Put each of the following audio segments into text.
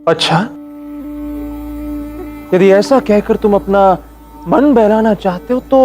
अच्छा, यदि ऐसा कहकर तुम अपना मन बहलाना चाहते हो तो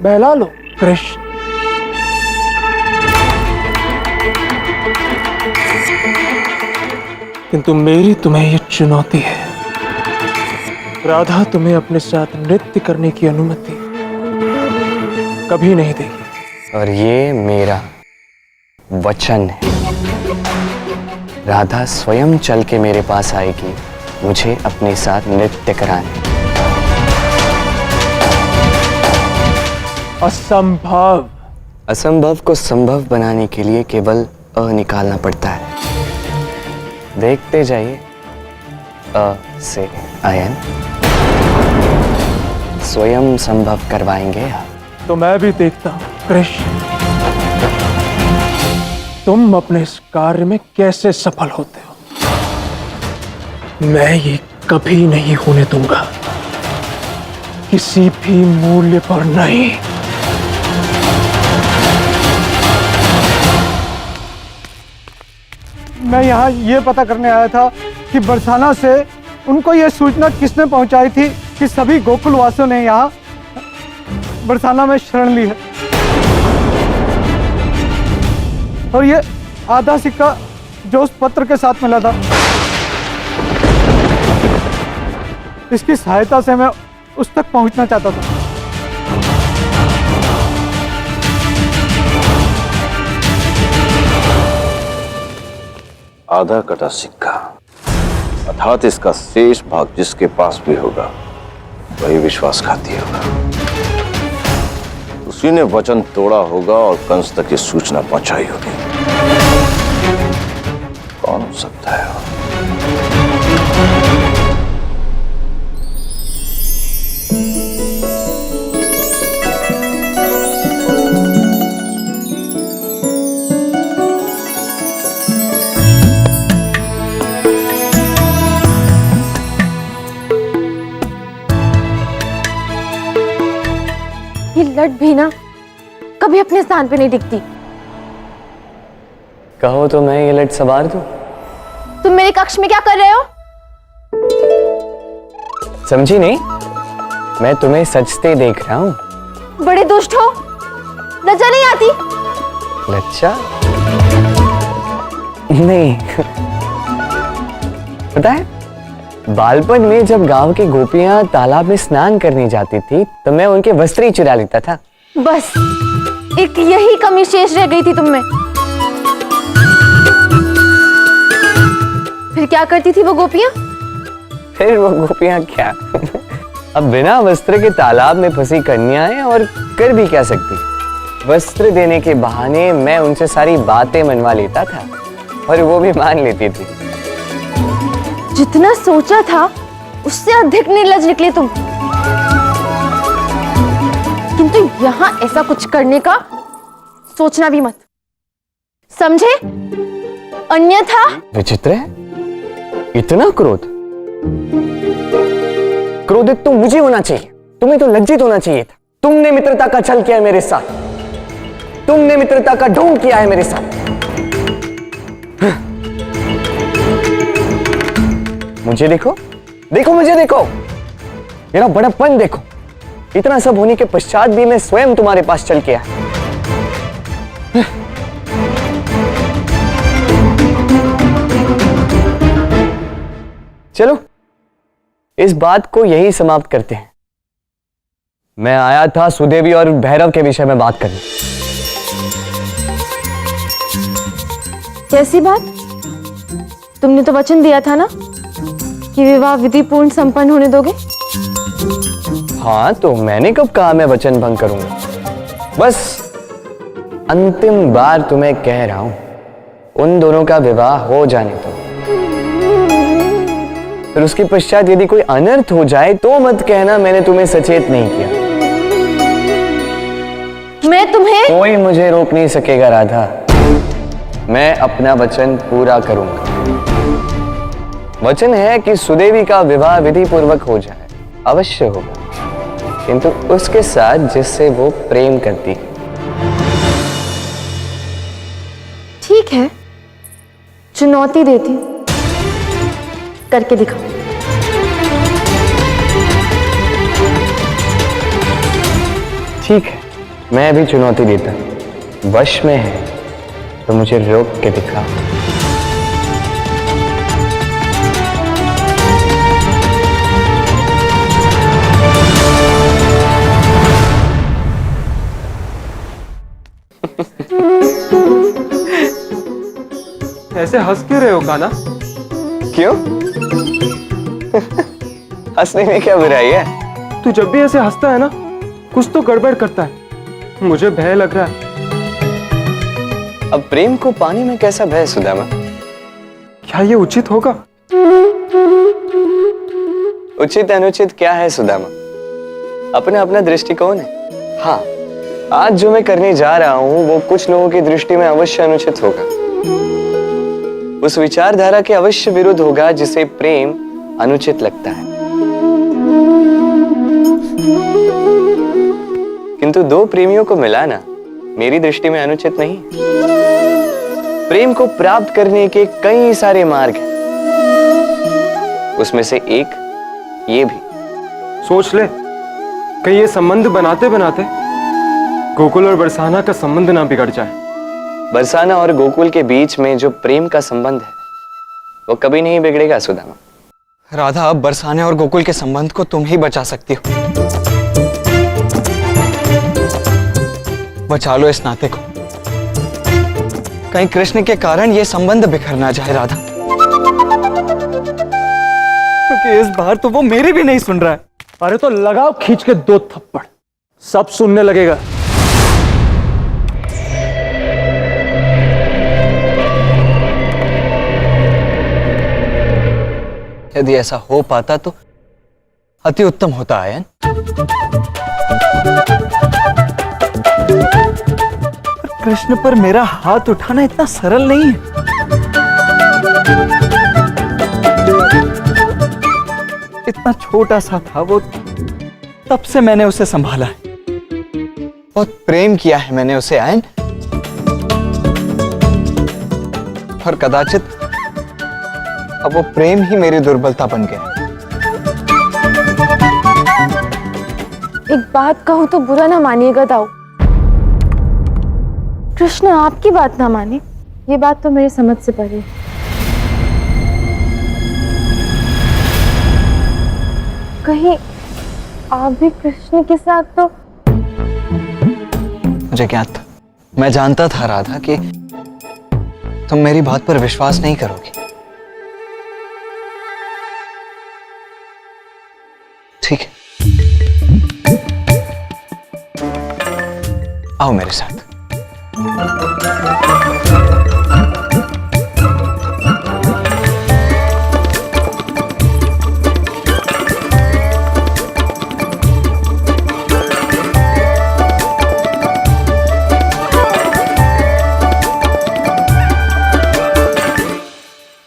बहला लो कृष्ण। किंतु मेरी तुम्हें यह चुनौती है, राधा तुम्हें अपने साथ नृत्य करने की अनुमति कभी नहीं देगी। और ये मेरा वचन है, राधा स्वयं चल के मेरे पास आएगी मुझे अपने साथ नृत्य कराने। असंभव। असंभव को संभव बनाने के लिए केवल अ निकालना पड़ता है। देखते जाइए, अ से अयन स्वयं संभव करवाएंगे आप। तो मैं भी देखता हूं कृष्ण, तुम अपने इस कार्य में कैसे सफल होते हो। मैं ये कभी नहीं होने दूंगा, किसी भी मूल्य पर नहीं। मैं यहाँ ये पता करने आया था कि बरसाना से उनको ये सूचना किसने पहुंचाई थी कि सभी गोकुल वासियों ने यहाँ बरसाना में शरण ली है। और ये आधा सिक्का जो उस पत्र के साथ मिला था, इसकी सहायता से मैं उस तक पहुंचना चाहता था। आधा कटा सिक्का अर्थात इसका शेष भाग जिसके पास भी होगा वही विश्वासघाती होगा। उसी ने वचन तोड़ा होगा और कंस तक ये सूचना पहुंचाई होगी। कौन हो सकता है वो? लट भी ना कभी अपने स्थान पे नहीं टिकती। कहो तो मैं ये लट सवार दूं। तुम मेरे कक्ष में क्या कर रहे हो? समझी नहीं? मैं तुम्हें सजते देख रहा हूं। बड़े दुष्ट हो, लज्जा नहीं आती? लज्जा नहीं। पता है, बालपन में जब गांव की गोपियां तालाब में स्नान करने जाती थी तो मैं उनके वस्त्र ही चुरा लेता था। बस एक यही कमी शेष रह गई थी तुम में। फिर क्या करती थी वो गोपियां? फिर वो गोपियां क्या अब बिना वस्त्र के तालाब में फंसी कन्याएं और कर भी क्या सकती। वस्त्र देने के बहाने मैं उनसे सारी बातें मनवा लेता था और वो भी मान लेती थी। जितना सोचा था उससे अधिक निर्लज निकले तुम। किंतु यहां ऐसा कुछ करने का सोचना भी मत, समझे? अन्यथा विचित्र है, इतना क्रोध। क्रोधित तो मुझे होना चाहिए, तुम्हें तो लज्जित होना चाहिए था। तुमने मित्रता का छल किया है मेरे साथ, तुमने मित्रता का ढोंग किया है मेरे साथ। मुझे देखो, देखो मुझे देखो, मेरा बड़प्पन देखो। इतना सब होने के पश्चात भी मैं स्वयं तुम्हारे पास चल के आया। चलो इस बात को यही समाप्त करते हैं। मैं आया था सुदेवी और भैरव के विषय में बात करने। कैसी बात? तुमने तो वचन दिया था ना कि विवाह विधि पूर्ण संपन्न होने दोगे। हाँ, तो मैंने कब कहा मैं वचन भंग करूंगा। बस अंतिम बार तुम्हें कह रहा हूं, उन दोनों का विवाह हो जाने दो। फिर उसके पश्चात यदि कोई अनर्थ हो जाए तो मत कहना मैंने तुम्हें सचेत नहीं किया। मैं तुम्हें कोई मुझे रोक नहीं सकेगा राधा। मैं अपना वचन पूरा करूंगा। वचन है कि सुदेवी का विवाह विधि पूर्वक हो जाए, अवश्य होगा, किंतु उसके साथ जिससे वो प्रेम करती। ठीक है, चुनौती देती हूं। करके दिखाओ। ठीक है, मैं भी चुनौती देता हूं। वश में है तो मुझे रोक के दिखाओ। ऐसे हंस क्यों रहे हो काना? क्यों? हंसने में क्या बुराई है? तू जब भी ऐसे हंसता है ना, कुछ तो गड़बड़ करता है। मुझे भय लग रहा है। अब प्रेम को पाने में कैसा भय सुदामा? क्या ये उचित होगा? उचित अनुचित क्या है सुदामा? अपना अपना दृष्टिकोण है। हाँ, आज जो मैं करने जा रहा हूं वो कुछ लोगों की दृष्टि में अवश्य अनुचित होगा। उस विचारधारा के अवश्य विरुद्ध होगा जिसे प्रेम अनुचित लगता है। किंतु दो प्रेमियों को मिलाना मेरी दृष्टि में अनुचित नहीं। प्रेम को प्राप्त करने के कई सारे मार्ग हैं, उसमें से एक ये भी। सोच ले, कहीं ये संबंध बनाते बनाते गोकुल और बरसाना का संबंध ना बिगड़ जाए। बरसाना और गोकुल के बीच में जो प्रेम का संबंध है वो कभी नहीं बिगड़ेगा सुदामा। राधा, अब बरसाने और गोकुल के संबंध को तुम ही बचा सकती हो। बचा लो इस नाते को, कहीं कृष्ण के कारण यह संबंध बिखर ना जाए राधा, क्योंकि इस बार तो वो मेरी भी नहीं सुन रहा है। अरे तो लगाओ खींच के 2 थप्पड़, सब सुनने लगेगा। यदि ऐसा हो पाता तो अति उत्तम होता आयन। कृष्ण पर मेरा हाथ उठाना इतना सरल नहीं है। इतना छोटा सा था वो, तब से मैंने उसे संभाला है, बहुत प्रेम किया है मैंने उसे आयन। और कदाचित अब वो प्रेम ही मेरी दुर्बलता बन गया। एक बात कहूं तो बुरा ना मानिएगा दाऊ, कृष्ण आपकी बात ना माने, ये बात तो मेरे समझ से परे है। कहीं आप भी कृष्ण के साथ तो? मुझे ज्ञात था, मैं जानता था राधा कि तुम मेरी बात पर विश्वास नहीं करोगी। ठीक है, आओ मेरे साथ।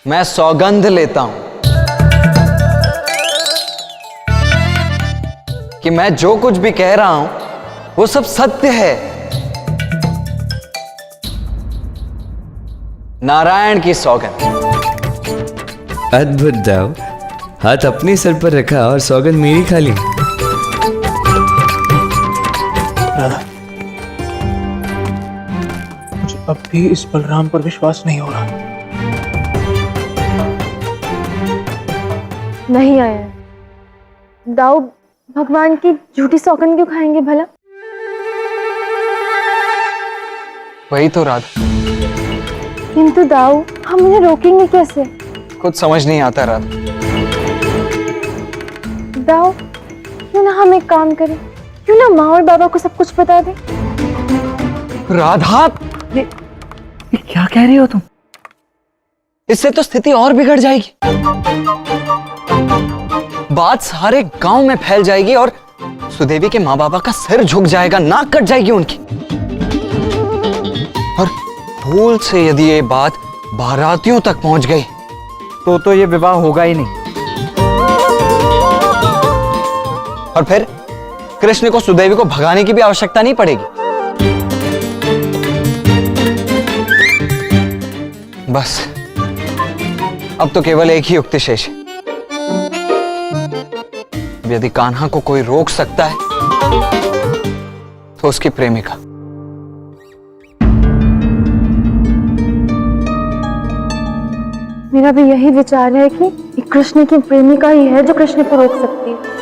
मैं सौगंध लेता हूं कि मैं जो कुछ भी कह रहा हूं वो सब सत्य है। नारायण की सौगंध। अद्भुत दाव, हाथ अपने सर पर रखा और सौगंध मेरी खा ली। मुझे अब भी इस बलराम पर विश्वास नहीं हो रहा। नहीं आया दाऊ, भगवान की झूठी सौगंध क्यों खाएंगे भला? वही तो राधा, किंतु दाऊ हम उन्हें रोकेंगे कैसे? कुछ समझ नहीं आता राधा। दाऊ क्यों ना हम एक काम करें, क्यों ना माँ और बाबा को सब कुछ बता दें? राधा, ये क्या कह रही हो तुम? इससे तो स्थिति और बिगड़ जाएगी। बात सारे गांव में फैल जाएगी और सुदेवी के माँ बाबा का सिर झुक जाएगा, नाक कट जाएगी उनकी। और भूल से यदि ये बात बारातियों तक पहुंच गई तो ये विवाह होगा ही नहीं। और फिर कृष्ण को सुदेवी को भगाने की भी आवश्यकता नहीं पड़ेगी। बस अब तो केवल एक ही युक्ति शेष है, अब यदि कान्हा को कोई रोक सकता है तो उसकी प्रेमिका। मेरा भी यही विचार है कि कृष्ण की प्रेमिका ही है जो कृष्ण को रोक सकती है।